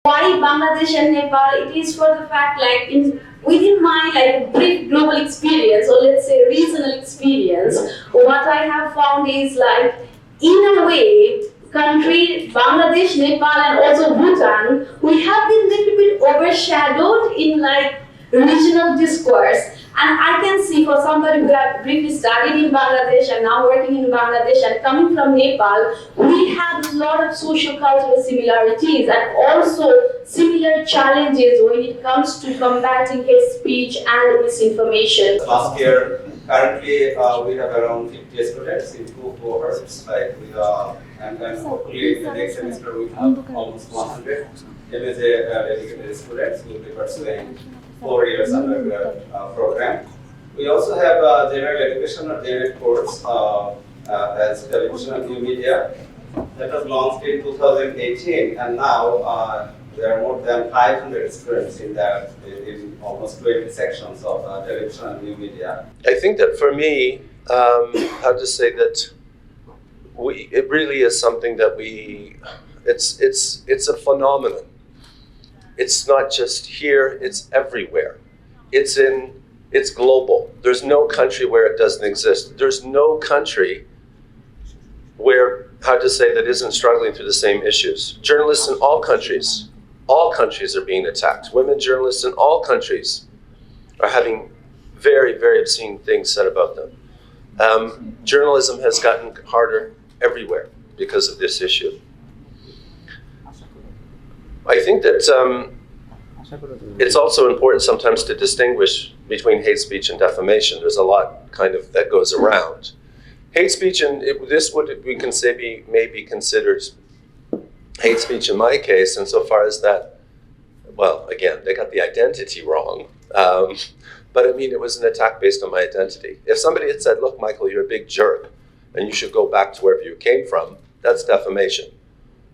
Why Bangladesh and Nepal? It is for the fact like within my like brief global experience, or let's say regional experience, what I have found is like in a way country Bangladesh, Nepal and also Bhutan, we have been a little bit overshadowed in like regional discourse. And I can see for somebody who have briefly studied in Bangladesh and now working in Bangladesh and coming from Nepal, we have a lot of social cultural similarities and also similar challenges when it comes to combating hate speech and misinformation. Last year, currently we have around 50 students in two cohorts, and then hopefully in the next semester we have almost 100 MSA dedicated students who will be pursuing 4 years undergrad program. We also have general education or general course as television and new media that was launched in 2018, and now there are more than 500 students in that, in almost 20 sections of television and new media. I think that for me, how to say that it really is something that it's a phenomenon. It's not just here, it's everywhere. It's global. There's no country where it doesn't exist. There's no country where, how to say, that isn't struggling through the same issues. Journalists in all countries are being attacked. Women journalists in all countries are having very, very obscene things said about them. Journalism has gotten harder everywhere because of this issue. I think that it's also important sometimes to distinguish between hate speech and defamation. There's a lot kind of that goes around. Hate speech, and we can say may be considered hate speech in my case, insofar as that, well, again, they got the identity wrong. But I mean, it was an attack based on my identity. If somebody had said, look, Michael, you're a big jerk, and you should go back to wherever you came from, that's defamation.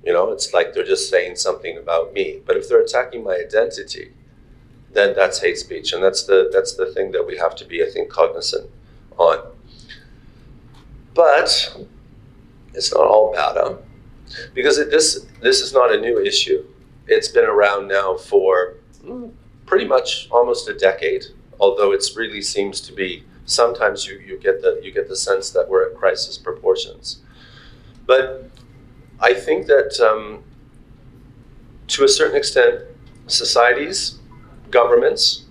You know, it's like they're just saying something about me. But if they're attacking my identity, then that's hate speech. And that's the thing that we have to be, I think, cognizant on. But it's not all bad, huh? Because this is not a new issue. It's been around now for pretty much almost a decade, although it really seems to be, sometimes you get the sense that we're at crisis proportions. But I think that to a certain extent, societies, governments,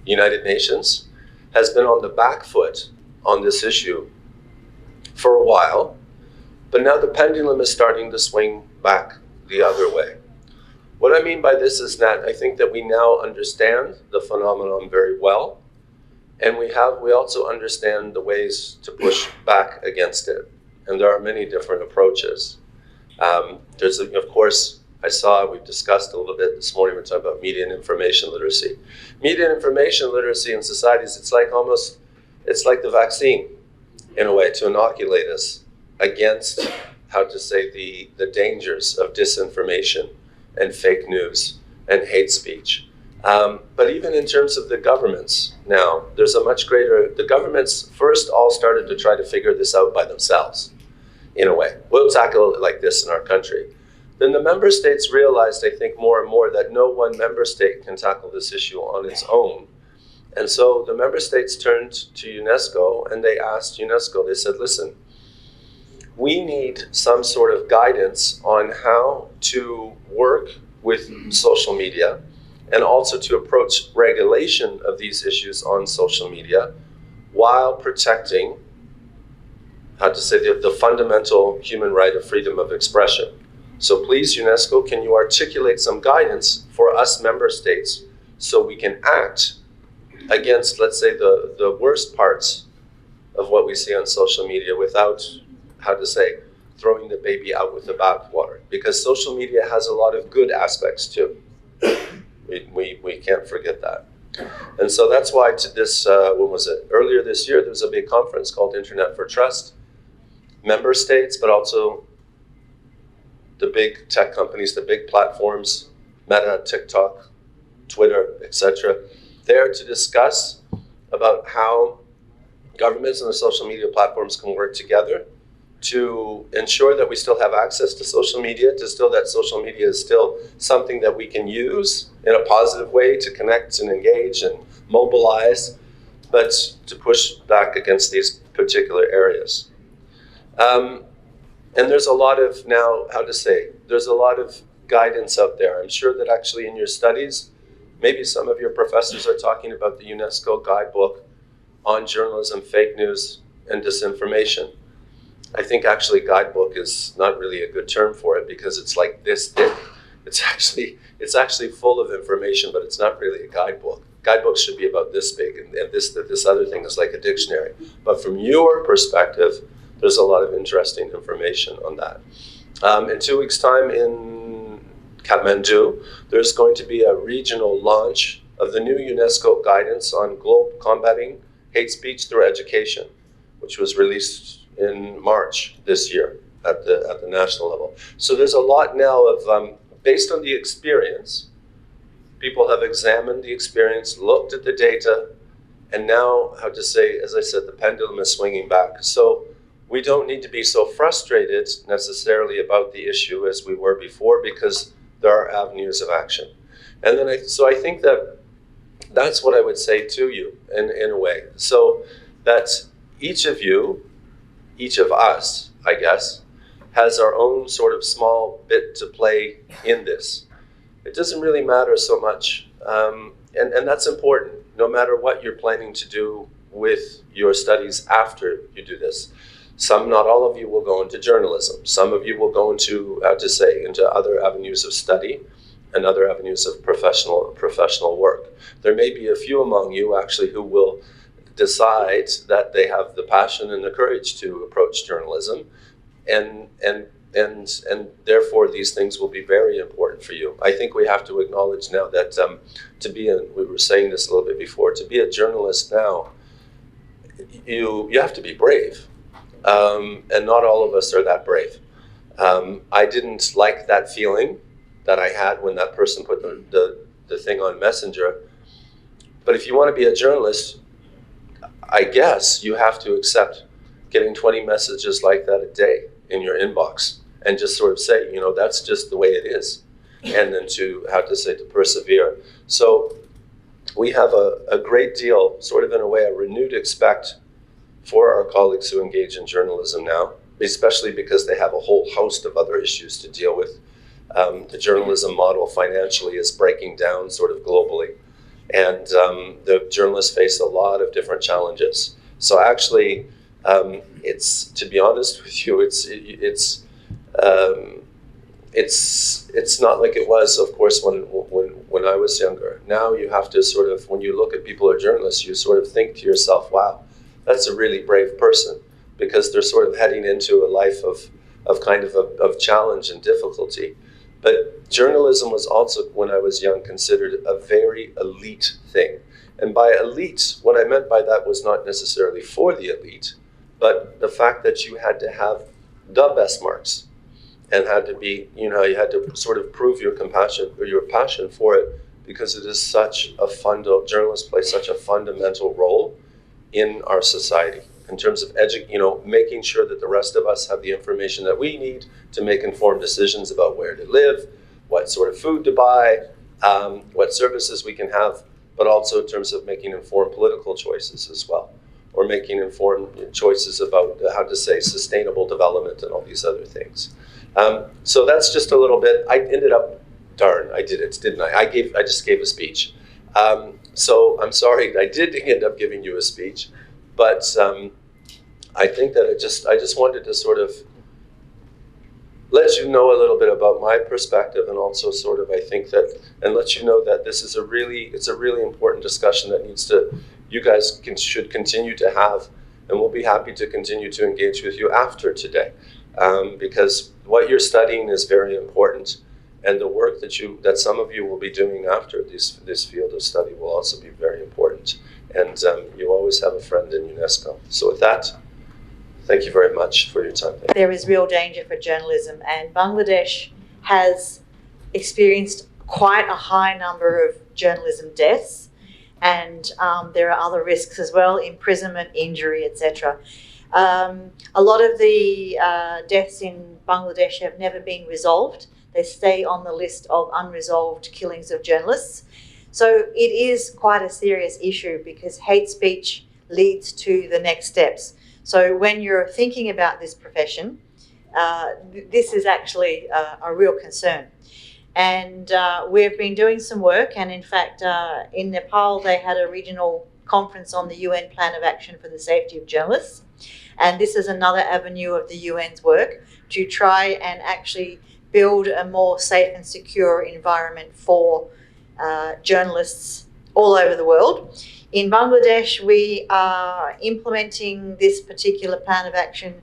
United Nations, has been on the back foot on this issue for a while, but now the pendulum is starting to swing back the other way. What I mean by this is that I think that we now understand the phenomenon very well, and we also understand the ways to push back against it. And there are many different approaches. There's, of course, we've discussed a little bit this morning, we're talking about media and information literacy. Media and information literacy in societies, it's like the vaccine, in a way, to inoculate us against, how to say, the dangers of disinformation and fake news and hate speech. But even in terms of the governments now, there's a much greater, the governments first all started to try to figure this out by themselves, in a way. We'll tackle it like this in our country. Then the member states realized, I think, more and more that no one member state can tackle this issue on its own. And so the member states turned to UNESCO and they asked UNESCO, they said, listen, we need some sort of guidance on how to work with social media and also to approach regulation of these issues on social media while protecting, how to say, the fundamental human right of freedom of expression. So please, UNESCO, can you articulate some guidance for us member states so we can act against, let's say, the worst parts of what we see on social media without, how to say, throwing the baby out with the bathwater. Because social media has a lot of good aspects too. We can't forget that. And so that's why to this, when was it? Earlier this year, there was a big conference called Internet for Trust. Member states, but also the big tech companies, the big platforms, Meta, TikTok, Twitter, etc., there to discuss about how governments and the social media platforms can work together to ensure that we still have access to social media, that social media is still something that we can use in a positive way to connect and engage and mobilize, but to push back against these particular areas. And there's a lot of now, there's a lot of guidance out there. I'm sure that actually in your studies, maybe some of your professors are talking about the UNESCO guidebook on journalism, fake news, and disinformation. I think actually guidebook is not really a good term for it because it's like this thick. It's actually full of information, but it's not really a guidebook. Guidebooks should be about this big, and this other thing is like a dictionary. But from your perspective, there's a lot of interesting information on that. In 2 weeks' time in Kathmandu, there's going to be a regional launch of the new UNESCO guidance on combating hate speech through education, which was released in March this year at the national level. So there's a lot now of, based on the experience, people have examined the experience, looked at the data, and now, as I said, the pendulum is swinging back. So we don't need to be so frustrated necessarily about the issue as we were before because there are avenues of action. And then I think that that's what I would say to you in a way. So that each of us, I guess, has our own sort of small bit to play in this. It doesn't really matter so much. And that's important, no matter what you're planning to do with your studies after you do this. Not all of you will go into journalism. Some of you will go into, into other avenues of study and other avenues of professional work. There may be a few among you actually who will decide that they have the passion and the courage to approach journalism, and therefore these things will be very important for you. I think we have to acknowledge now that we were saying this a little bit before, to be a journalist now, you have to be brave. And not all of us are that brave. I didn't like that feeling that I had when that person put the thing on Messenger. But if you want to be a journalist, I guess you have to accept getting 20 messages like that a day in your inbox and just sort of say, that's just the way it is. And then to persevere. So we have a great deal, sort of in a way, a renewed expect for our colleagues who engage in journalism now, especially because they have a whole host of other issues to deal with. The journalism model financially is breaking down sort of globally, and the journalists face a lot of different challenges. So actually, to be honest with you, it's not like it was, of course, when I was younger. Now you have to sort of, when you look at people who are journalists, you sort of think to yourself, wow, that's a really brave person, because they're sort of heading into a life of challenge and difficulty. But journalism was also, when I was young, considered a very elite thing. And by elite, what I meant by that was not necessarily for the elite, but the fact that you had to have the best marks and had to be, you had to sort of prove your compassion or your passion for it, because it is journalists play such a fundamental role in our society in terms of making sure that the rest of us have the information that we need to make informed decisions about where to live, what sort of food to buy, what services we can have, but also in terms of making informed political choices as well, or making informed choices about sustainable development and all these other things. So that's just a little bit. I ended up, I did it, didn't I? I just gave a speech. So I'm sorry, I did end up giving you a speech, but I think that I just wanted to sort of let you know a little bit about my perspective, and also sort of, I think that, and let you know that this is it's a really important discussion that you guys should continue to have, and we'll be happy to continue to engage with you after today, because what you're studying is very important. And the work that some of you will be doing after this field of study will also be very important. And you always have a friend in UNESCO. So with that, thank you very much for your time. There is real danger for journalism, and Bangladesh has experienced quite a high number of journalism deaths, and there are other risks as well, imprisonment, injury, etc. A lot of the deaths in Bangladesh have never been resolved. They stay on the list of unresolved killings of journalists. So it is quite a serious issue because hate speech leads to the next steps. So when you're thinking about this profession, this is actually a real concern. And we've been doing some work, and in fact, in Nepal, they had a regional conference on the UN Plan of Action for the Safety of Journalists. And this is another avenue of the UN's work to try and actually build a more safe and secure environment for journalists all over the world. In Bangladesh, we are implementing this particular plan of action,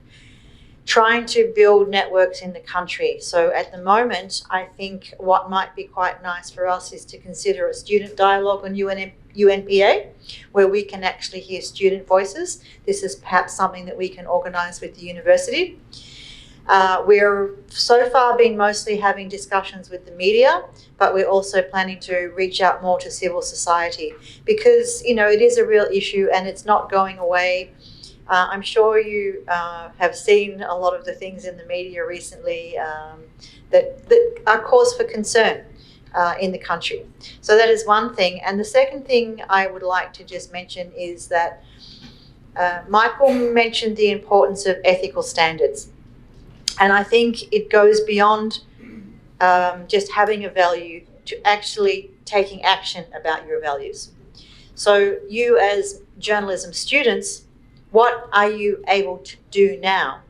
trying to build networks in the country. So at the moment, I think what might be quite nice for us is to consider a student dialogue on UNPA, where we can actually hear student voices. This is perhaps something that we can organise with the university. We're so far been mostly having discussions with the media, but we're also planning to reach out more to civil society because, you know, it is a real issue and it's not going away. I'm sure you have seen a lot of the things in the media recently that are cause for concern in the country. So that is one thing. And the second thing I would like to just mention is that Michael mentioned the importance of ethical standards. And I think it goes beyond just having a value to actually taking action about your values. So you as journalism students, what are you able to do now?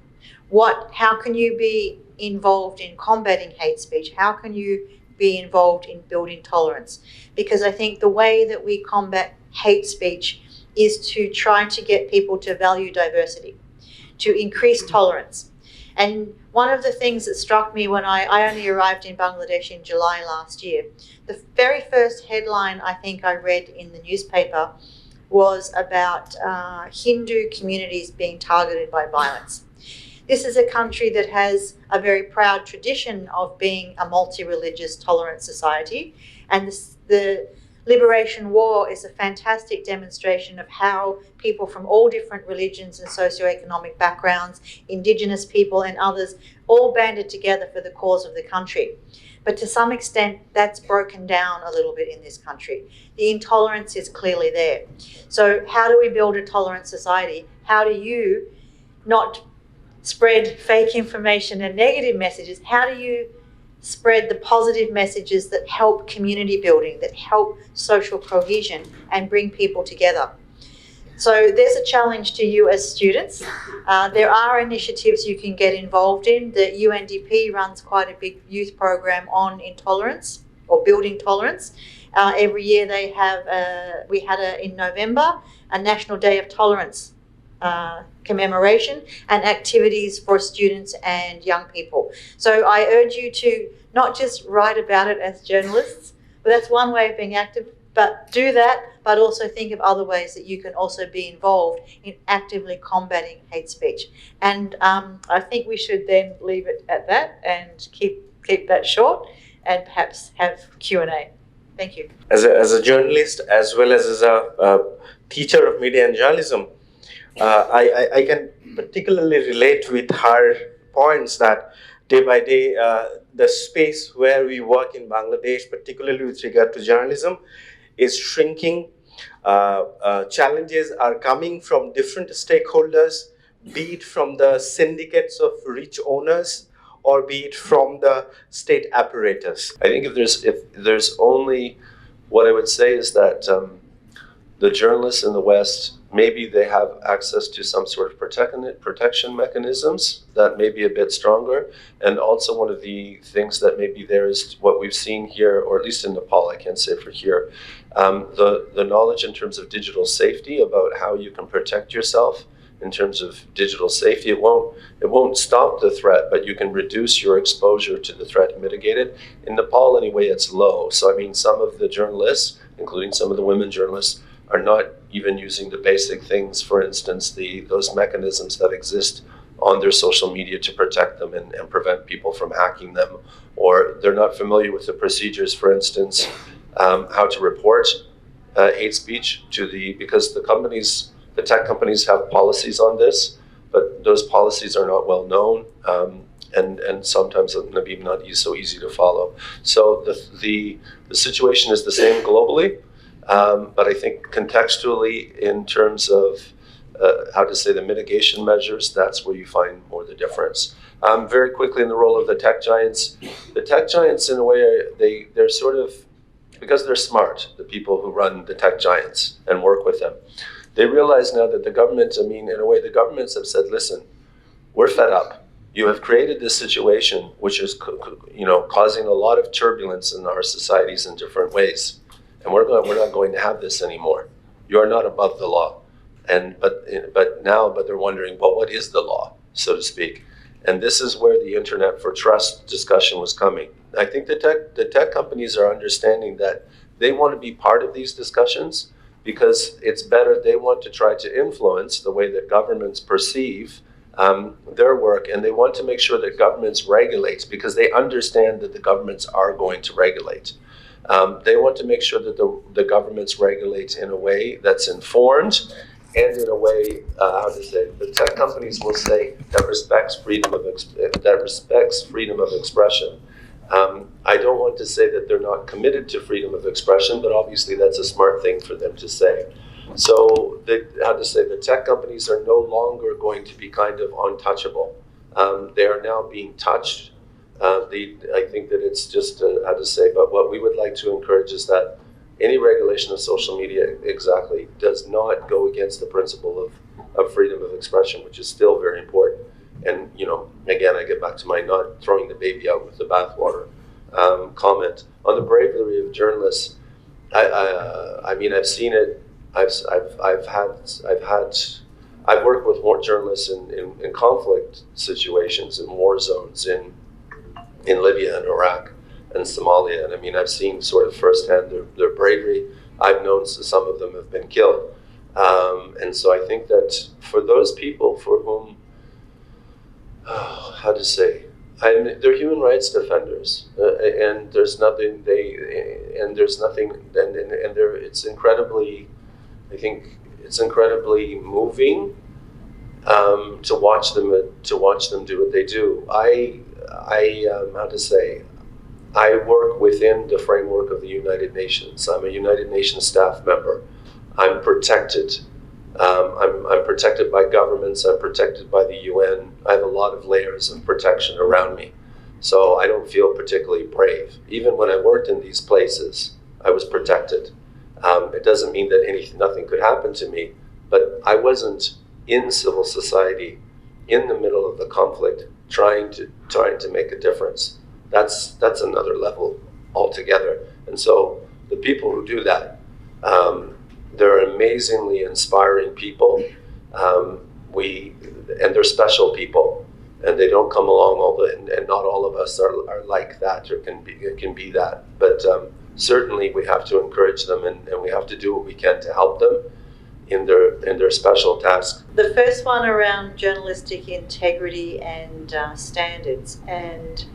How can you be involved in combating hate speech? How can you be involved in building tolerance? Because I think the way that we combat hate speech is to try to get people to value diversity, to increase tolerance. And one of the things that struck me when I only arrived in Bangladesh in July last year, the very first headline I think I read in the newspaper was about Hindu communities being targeted by violence. This is a country that has a very proud tradition of being a multi-religious, tolerant society, and the Liberation War is a fantastic demonstration of how people from all different religions and socioeconomic backgrounds, Indigenous people and others, all banded together for the cause of the country. But to some extent, that's broken down a little bit in this country. The intolerance is clearly there. So how do we build a tolerant society? How do you not spread fake information and negative messages? How do you spread the positive messages that help community building, that help social cohesion and bring people together? So there's a challenge to you as students. There are initiatives you can get involved in. The UNDP runs quite a big youth program on intolerance or building tolerance. Every year they have, we had in November, a National Day of Tolerance commemoration and activities for students and young people. So I urge you to not just write about it as journalists, but that's one way of being active, but do that, but also think of other ways that you can also be involved in actively combating hate speech. And I think we should then leave it at that and keep that short and perhaps have Q&A. Thank you. As a journalist, as well as a teacher of media and journalism, I can particularly relate with her points that day by day, the space where we work in Bangladesh, particularly with regard to journalism, is shrinking. Challenges are coming from different stakeholders, be it from the syndicates of rich owners, or be it from the state apparatus. I think if there's only, what I would say is that the journalists in the West, maybe they have access to some sort of protection mechanisms that may be a bit stronger. And also one of the things that may be there is what we've seen here, or at least in Nepal, I can't say for here, the knowledge in terms of digital safety, about how you can protect yourself in terms of digital safety. It won't stop the threat, but you can reduce your exposure to the threat and mitigate it. In Nepal, anyway, it's low. So I mean, some of the journalists, including some of the women journalists, are not even using the basic things, for instance, those mechanisms that exist on their social media to protect them and prevent people from hacking them, or they're not familiar with the procedures, for instance, how to report hate speech because the tech companies have policies on this, but those policies are not well known, and sometimes maybe not so easy to follow. So the situation is the same globally, but I think contextually, in terms of the mitigation measures, that's where you find more the difference. Very quickly, in the role of the tech giants, in a way, they're sort of, because they're smart, the people who run the tech giants and work with them, they realize now that the government, in a way, the governments have said, listen, we're fed up. You have created this situation which is, causing a lot of turbulence in our societies in different ways, and we're not going to have this anymore. You are not above the law, but they're wondering, well, what is the law, so to speak? And this is where the Internet for Trust discussion was coming. I think the tech companies are understanding that they want to be part of these discussions because it's better. They want to try to influence the way that governments perceive their work, and they want to make sure that governments regulate because they understand that the governments are going to regulate. They want to make sure that the governments regulate in a way that's informed and in a way, the tech companies will say that respects freedom of expression. I don't want to say that they're not committed to freedom of expression, but obviously that's a smart thing for them to say. So, the tech companies are no longer going to be kind of untouchable. They are now being touched. I think that it's just, but what we would like to encourage is that any regulation of social media does not go against the principle of freedom of expression, which is still very important. And, again, I get back to my not throwing the baby out with the bathwater comment. On the bravery of journalists, I've seen it. I've worked with more journalists in conflict situations, in war zones, in Libya and Iraq and Somalia. And I've seen sort of firsthand their bravery. I've known some of them have been killed. And so I think that for those people for whom, they're human rights defenders, and there's nothing it's incredibly, I think it's incredibly moving to watch them do what they do. I work within the framework of the United Nations. I'm a United Nations staff member. I'm protected. I'm protected by governments. I'm protected by the UN. I have a lot of layers of protection around me. So I don't feel particularly brave. Even when I worked in these places, I was protected. It doesn't mean that nothing could happen to me, but I wasn't in civil society, in the middle of the conflict, trying to make a difference. That's another level altogether. And so the people who do that, they're amazingly inspiring people. And they're special people, and they don't come along and not all of us are like that or can be that. But certainly we have to encourage them, and we have to do what we can to help them in their special task. The first one around journalistic integrity and standards, and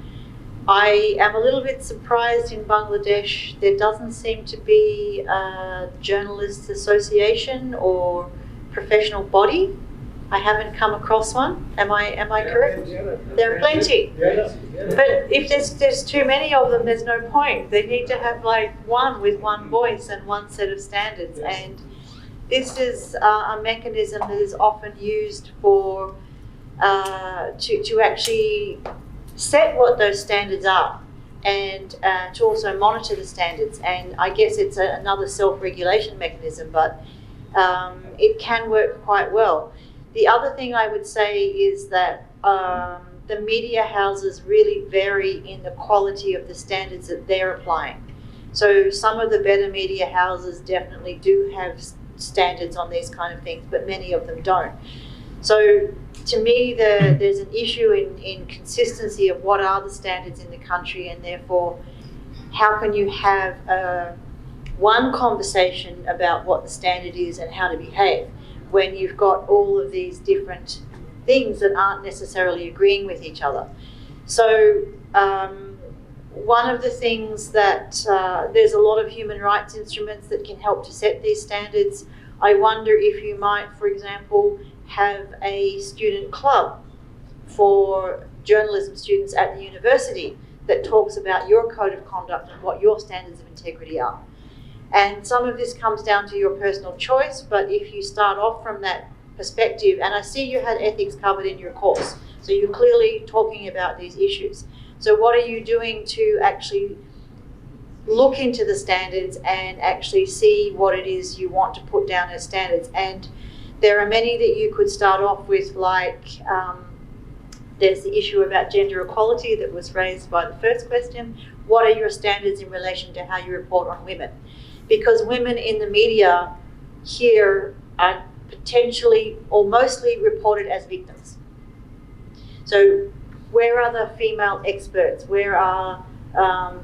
I am a little bit surprised in Bangladesh there doesn't seem to be a journalists association or professional body. I haven't come across one. Am I correct? There are plenty. But if there's too many of them, there's no point. They need to have one with one voice and one set of standards. And this is a mechanism that is often used for to actually set what those standards are, and to also monitor the standards. And I guess it's another self-regulation mechanism, but it can work quite well. The other thing I would say is that the media houses really vary in the quality of the standards that they're applying. So some of the better media houses definitely do have standards on these kind of things, but many of them don't. So to me, there's an issue in consistency of what are the standards in the country, and therefore how can you have one conversation about what the standard is and how to behave when you've got all of these different things that aren't necessarily agreeing with each other. So one of the things that there's a lot of human rights instruments that can help to set these standards. I wonder if you might, for example, have a student club for journalism students at the university that talks about your code of conduct and what your standards of integrity are. And some of this comes down to your personal choice, but if you start off from that perspective, and I see you had ethics covered in your course, so you're clearly talking about these issues. So what are you doing to actually look into the standards and actually see what it is you want to put down as standards? And there are many that you could start off with, like there's the issue about gender equality that was raised by the first question. What are your standards in relation to how you report on women? Because women in the media here are potentially or mostly reported as victims. So where are the female experts? Where are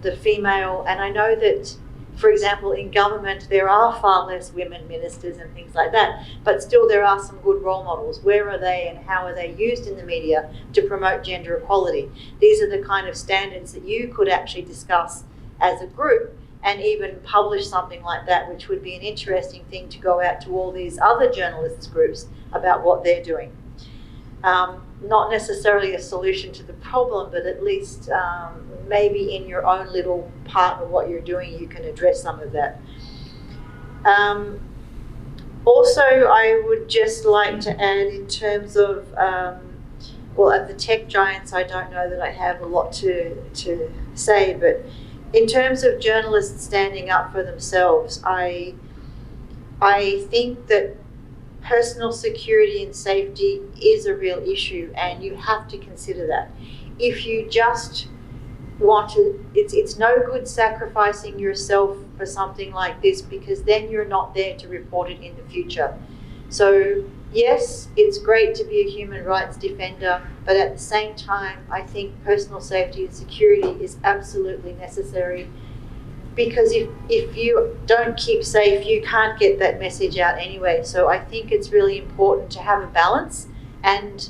the female, and I know that, for example, in government there are far less women ministers and things like that, but still there are some good role models. Where are they and how are they used in the media to promote gender equality? These are the kind of standards that you could actually discuss as a group and even publish something like that, which would be an interesting thing to go out to all these other journalists groups about what they're doing. Not necessarily a solution to the problem, but at least maybe in your own little part of what you're doing, you can address some of that. Also, I would just like to add in terms of, well, at the tech giants, I don't know that I have a lot to say, but in terms of journalists standing up for themselves, I think that personal security and safety is a real issue, and you have to consider that. If you just want to, it's no good sacrificing yourself for something like this, because then you're not there to report it in the future. So yes, it's great to be a human rights defender, but at the same time, I think personal safety and security is absolutely necessary, because if you don't keep safe, you can't get that message out anyway. So I think it's really important to have a balance, and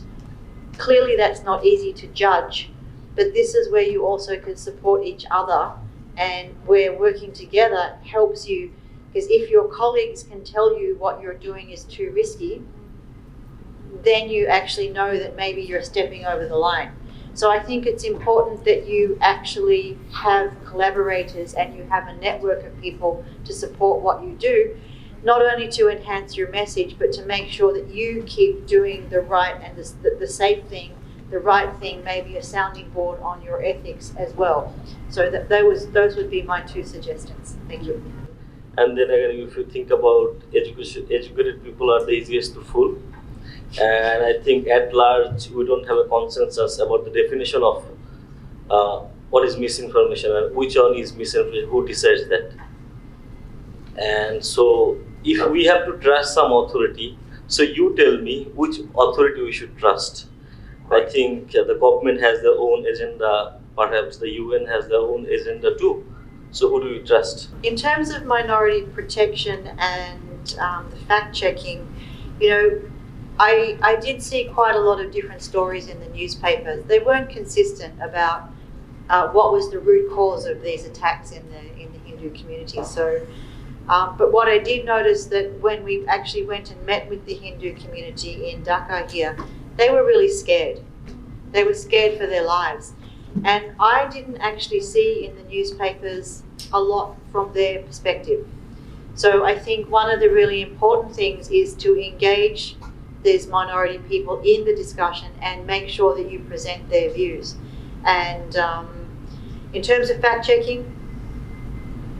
clearly that's not easy to judge, but this is where you also can support each other, and where working together helps you, because if your colleagues can tell you what you're doing is too risky, then you actually know that maybe you're stepping over the line. So I think it's important that you actually have collaborators and you have a network of people to support what you do, not only to enhance your message, but to make sure that you keep doing the right and the safe thing, the right thing, maybe a sounding board on your ethics as well. So that those would be my two suggestions. Thank you. And then again, if you think about educated people are the easiest to fool. And I think at large, we don't have a consensus about the definition of what is misinformation and which one is misinformation, who decides that. And so if we have to trust some authority, so you tell me which authority we should trust. I think the government has their own agenda, perhaps the UN has their own agenda too. So who do you trust? In terms of minority protection and the fact-checking, you know, I did see quite a lot of different stories in the newspapers. They weren't consistent about what was the root cause of these attacks in the Hindu community. So, but what I did notice that when we actually went and met with the Hindu community in Dhaka here, they were really scared. They were scared for their lives. And I didn't actually see in the newspapers a lot from their perspective. So I think one of the really important things is to engage these minority people in the discussion and make sure that you present their views. And in terms of fact-checking,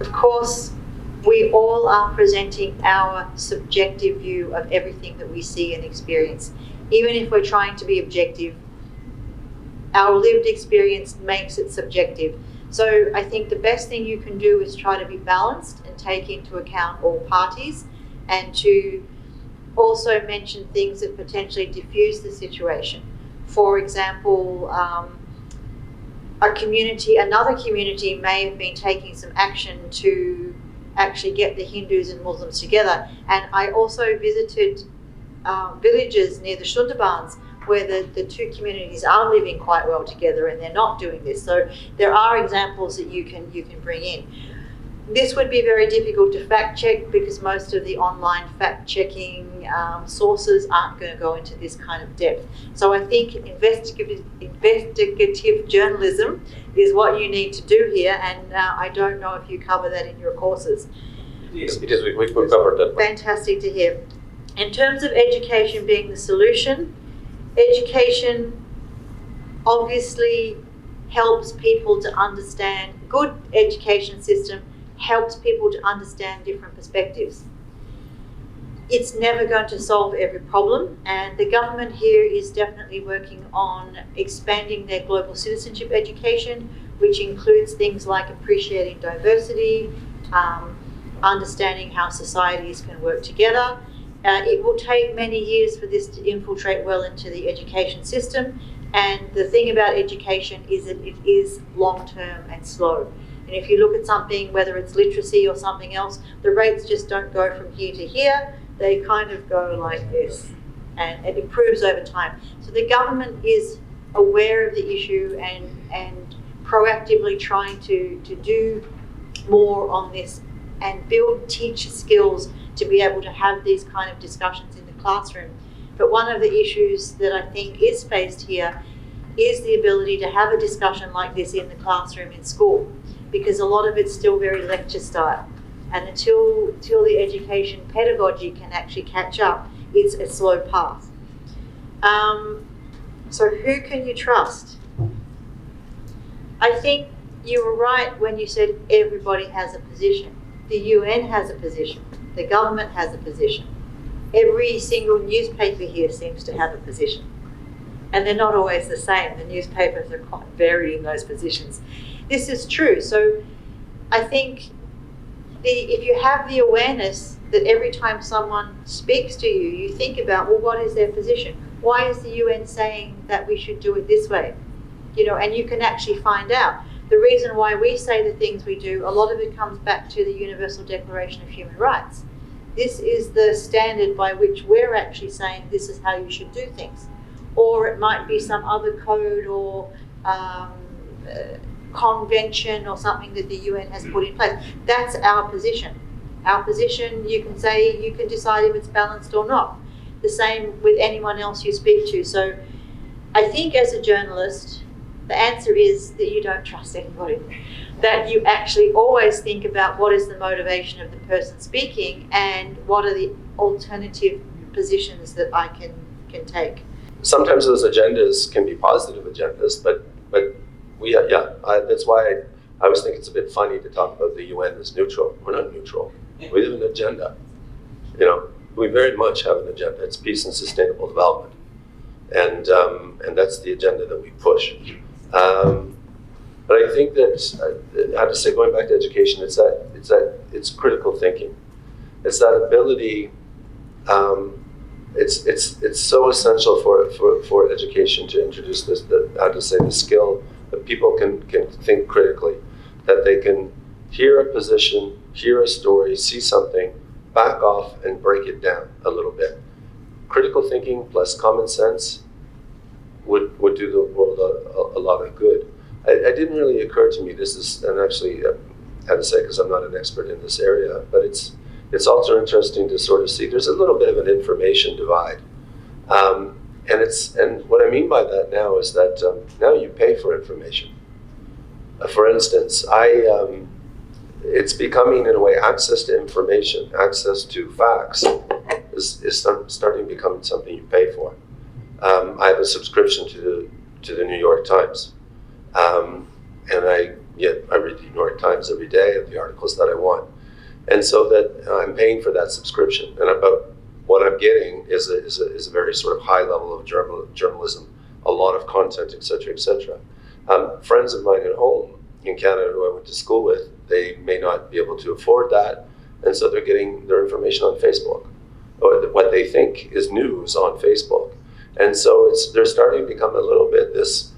of course, we all are presenting our subjective view of everything that we see and experience. Even if we're trying to be objective, our lived experience makes it subjective. So I think the best thing you can do is try to be balanced and take into account all parties, and to also mention things that potentially diffuse the situation. For example, another community may have been taking some action to actually get the Hindus and Muslims together. And I also visited villages near the Sundarbans where the two communities are living quite well together and they're not doing this. So there are examples that you can bring in. This would be very difficult to fact check because most of the online fact checking sources aren't going to go into this kind of depth. So I think investigative journalism is what you need to do here, and I don't know if you cover that in your courses. It is. We covered that. Fantastic to hear. In terms of education being the solution, education obviously helps people to understand, good education system helps people to understand different perspectives. It's never going to solve every problem, and the government here is definitely working on expanding their global citizenship education, which includes things like appreciating diversity, understanding how societies can work together. It will take many years for this to infiltrate well into the education system, and the thing about education is that it is long-term and slow. And if you look at something, whether it's literacy or something else, the rates just don't go from here to here. They kind of go like this, and it improves over time. So the government is aware of the issue and proactively trying to do more on this and build teacher skills to be able to have these kind of discussions in the classroom. But one of the issues that I think is faced here is the ability to have a discussion like this in the classroom in school, because a lot of it's still very lecture style. And until the education pedagogy can actually catch up, it's a slow path. So who can you trust? I think you were right when you said everybody has a position. The UN has a position. The government has a position. Every single newspaper here seems to have a position. And they're not always the same. The newspapers are quite varied in those positions. This is true. So I think if you have the awareness that every time someone speaks to you, you think about, well, what is their position? Why is the UN saying that we should do it this way? And you can actually find out. The reason why we say the things we do, a lot of it comes back to the Universal Declaration of Human Rights. This is the standard by which we're actually saying this is how you should do things. Or it might be some other code or convention or something that the UN has put in place. That's our position. Our position, you can say, you can decide if it's balanced or not. The same with anyone else you speak to. So I think as a journalist, the answer is that you don't trust anybody. That you actually always think about what is the motivation of the person speaking and what are the alternative positions that I can take. Sometimes those agendas can be positive agendas, but that's why I always think it's a bit funny to talk about the UN as neutral. We're not neutral. We have an agenda. We very much have an agenda. It's peace and sustainable development, and that's the agenda that we push. But I think that I have to say, going back to education, it's critical thinking. It's that ability. It's so essential for education to introduce the skill that people can think critically, that they can hear a position, hear a story, see something, back off and break it down a little bit. Critical thinking plus common sense would do the world a lot of good. It didn't really occur to me, and actually I have to say, because I'm not an expert in this area, but it's also interesting to sort of see there's a little bit of an information divide. And what I mean by that now is that now you pay for information. For instance, it's becoming, in a way, access to information, access to facts is starting to become something you pay for. I have a subscription to the New York Times, and I read the New York Times every day of the articles that I want, and so that I'm paying for that subscription. And about what I'm getting is a very sort of high level of journalism, a lot of content, etc., etc. Friends of mine at home in Canada who I went to school with, they may not be able to afford that, and so they're getting their information on Facebook, or what they think is news on Facebook. And so they're starting to become a little bit this,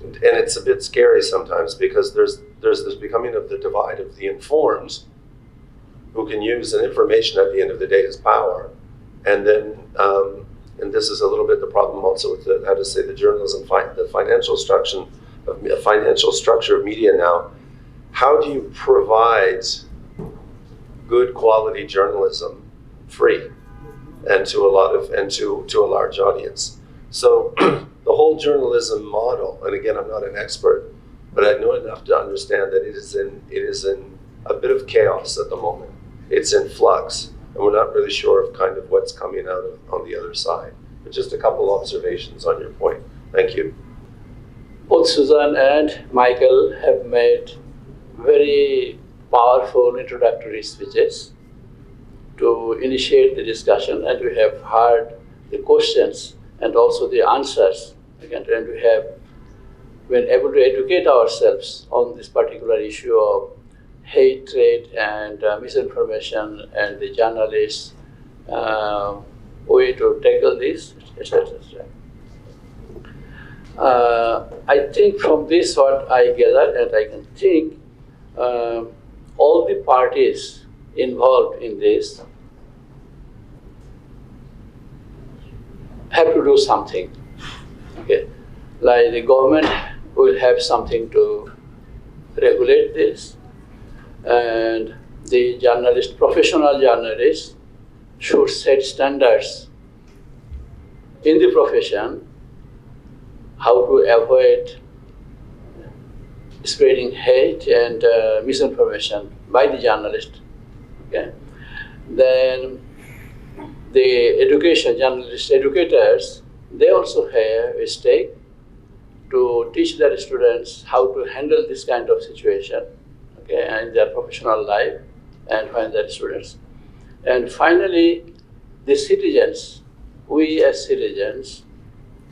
and it's a bit scary sometimes, because there's this becoming of the divide of the informed, who can use an information at the end of the day as power, and then and this is a little bit the problem also with the journalism, the financial structure of media now how do you provide good quality journalism free and to a large audience? So the whole journalism model, and again, I'm not an expert, but I know enough to understand that it is in a bit of chaos at the moment. It's in flux, and we're not really sure of kind of what's coming out on the other side. But just a couple observations on your point. Thank you. Both Susan and Michael have made very powerful introductory speeches to initiate the discussion, and we have heard the questions and also the answers. And we have been able to educate ourselves on this particular issue of hatred and misinformation and the journalists' way to tackle this, etc. I think from this what I gather, and I can think all the parties involved in this have to do something. Okay, like the government will have something to regulate this, and the professional journalists should set standards in the profession how to avoid spreading hate and misinformation by the journalist. Okay, then the journalist educators, they also have a stake to teach their students how to handle this kind of situation, okay, in their professional life and when they're students. And finally, the citizens, we as citizens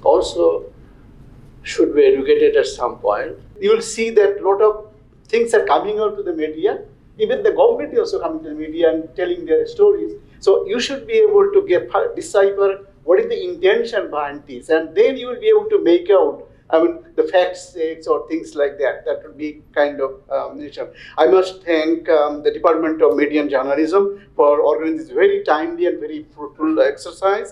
also should be educated at some point. You will see that a lot of things are coming out to the media. Even the government is also coming to the media and telling their stories. So you should be able to decipher what is the intention behind this, and then you will be able to make out, the facts or things like that. That would be kind of nature. I must thank the Department of Media and Journalism for organizing this very timely and very fruitful exercise.